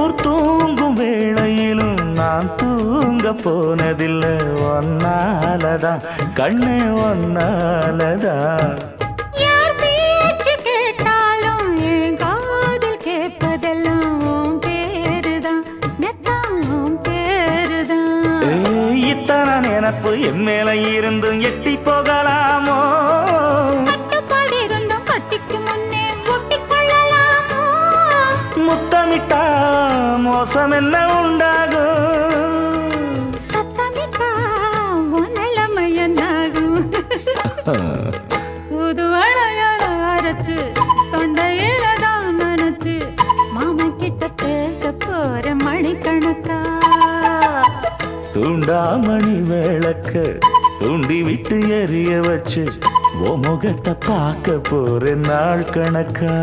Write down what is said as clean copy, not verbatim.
ஊர் தூங்கும் வேளையிலும் நான் தூங்க போனதில்லை ஒன்னாலதான் கண்ணே ஒன்னாலதான் யார் பேச்சு கேட்டாலும் என் காதில் கேட்பதெல்லாம் உன் பேருதான் மெத்தான் உன் பேருதான் இத்தனை நினப்பு என் மேல இருந்தும் எட்டி போகலாமோ கட்டுப்பாடு இருந்தும் கட்டிக்கு முன்னே ஒட்டிக்கொள்ளலாமோ முத்தமிட்டா மோசம் என்ன உண்டாகும் சத்தமிட்டா உன் நிலைமை என்னாகும் புது வளையல அரைச்சு தொண்டையில தான் நினைச்சு மாமா கிட்ட பேச போற மணிக்கணக்கா தூண்டாமணி விளக்க தூண்டி விட்டு எரிய வச்சு ஓ முகத்தை பார்க்க போற நாள் கணக்கா